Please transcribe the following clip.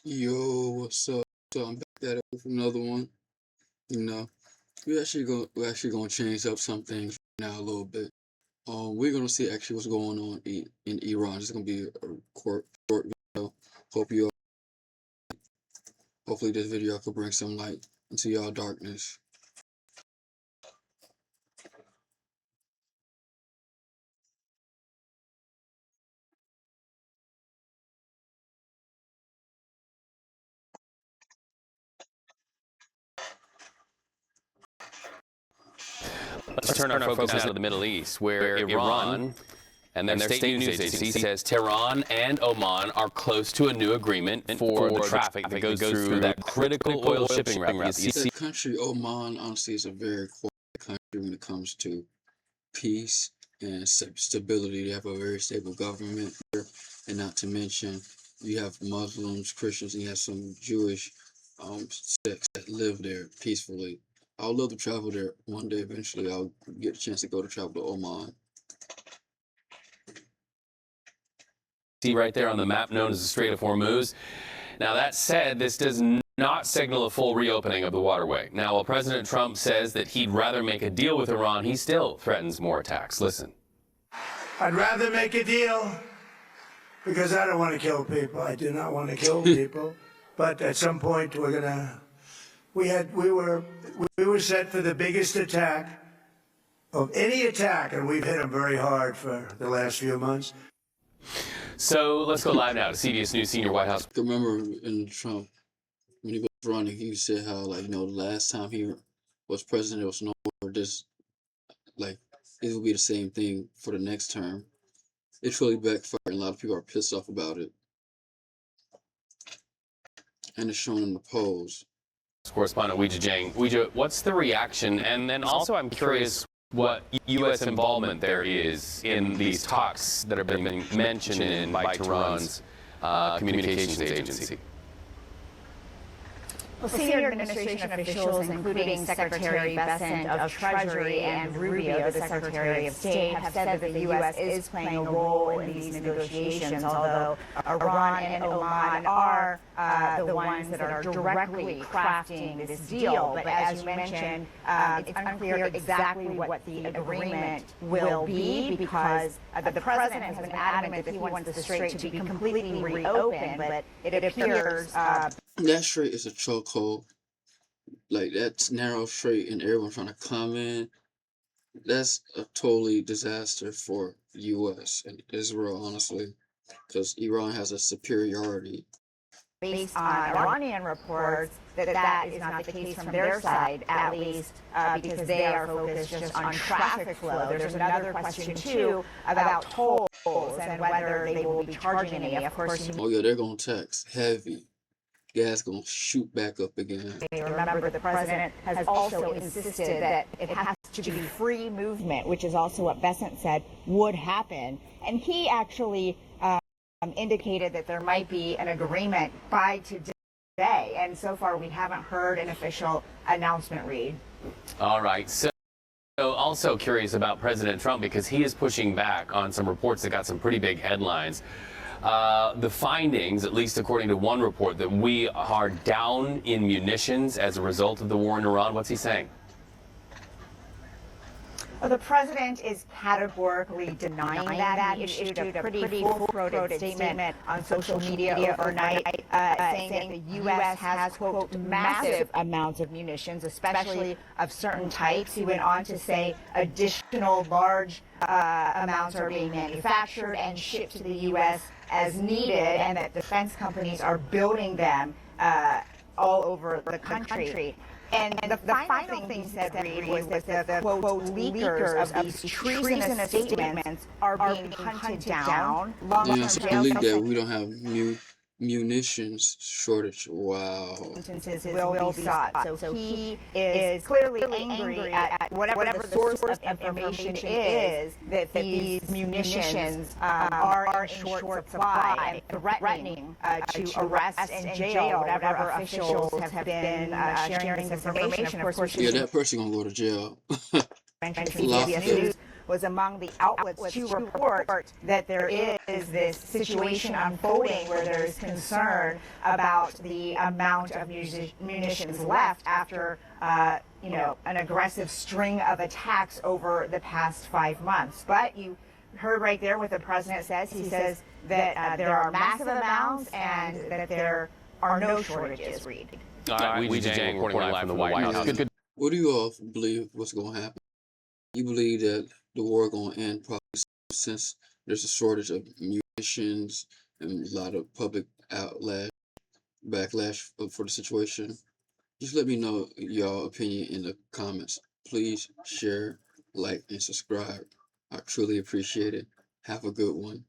Yo, what's up? So I'm back at it with another one. You know, we're actually gonna change up some things now a little bit. We're gonna see actually what's going on in Iran. It's gonna be a short video. Hope you hopefully this video could bring some light into y'all darkness. Let's turn our focus now to the Middle East, where Iran and their state news agency says Tehran and Oman are close to a new agreement for the traffic that goes through that critical oil shipping route. That country, Oman, honestly, is a very quiet country when it comes to peace and stability. They have a very stable government here, and not to mention you have Muslims, Christians, and you have some Jewish sects that live there peacefully. I would love to travel there one day. Eventually, I'll get a chance to go to travel to Oman. See right there on the map known as the Strait of Hormuz. Now, that said, this does not signal a full reopening of the waterway. Now, while President Trump says that he'd rather make a deal with Iran, he still threatens more attacks. Listen. I'd rather make a deal because I don't want to kill people. I do not want to kill people. But at some point, we were set for the biggest attack of any attack, and we've hit them very hard for the last few months. So let's go live now to CBS News senior White House. I remember in Trump, when he was running, he said how, like, the last time he was president, it was no more this, like, it will be the same thing for the next term. It's really backfired, and a lot of people are pissed off about it. And it's shown in the polls. Correspondent Weijia Jiang. Weijia, what's the reaction? And then also I'm curious what U.S. involvement there is in these talks that have been mentioned by Tehran's communications agency. Well, senior administration officials, including Secretary Bessent of Treasury and Rubio, the Secretary of State, have said that the U.S. is playing a role in these negotiations, although Iran and Oman are the ones that are directly crafting this deal. But as you mentioned, it's unclear exactly what the agreement will be because the president has been adamant that he wants the strait to be completely reopened, but it appears that strait is a chokehold. Like, that narrow strait and everyone trying to come in, that's a totally disaster for the U.S. and Israel, honestly, because Iran has a superiority. Based on Iranian reports, that is not the case from their side, at least because they are focused just on traffic flow. There's another question, too, about tolls and whether they will be charging any. Of course, oh, yeah, they're going to tax heavy. Gas going to shoot back up again. Remember, the president has also insisted that it has to be free movement, which is also what Bessent said would happen. And he actually indicated that there might be an agreement by today. And so far, we haven't heard an official announcement, Reed. All right. So also curious about President Trump because he is pushing back on some reports that got some pretty big headlines. The findings, at least according to one report, that we are down in munitions as a result of the war in Iran. What's he saying? Well, the president is categorically denying that. He issued a pretty full-throated statement on social media overnight saying that the U.S. has, quote, massive amounts of munitions, especially of certain types. He went on to say additional large amounts are being manufactured and shipped to the U.S. as needed, and that defense companies are building them all over the country. And the final thing he said, Reed, was that the quote, leakers of these treasonous statements are being hunted down. Yeah, so believe that we don't have munitions shortage. Wow. Sentences will be sought. So he is clearly angry at whatever the source of information is that these munitions are in short supply, and threatening to arrest and jail whatever officials have been sharing this information. Of course, yeah, that person gonna go to jail. CBS News was among the outlets to report that there is this situation unfolding where there's concern about the amount of munitions left after an aggressive string of attacks over the past 5 months. But you heard right there what the president says. He says that there are massive amounts and that there are no shortages, Reed. All right, we just reporting live from the White House. Good. What do you all believe what's going to happen? You believe that the war going to end probably since there's a shortage of munitions and a lot of public backlash for the situation? Just let me know y'all opinion in the comments. Please share, like, and subscribe. I truly appreciate it. Have a good one.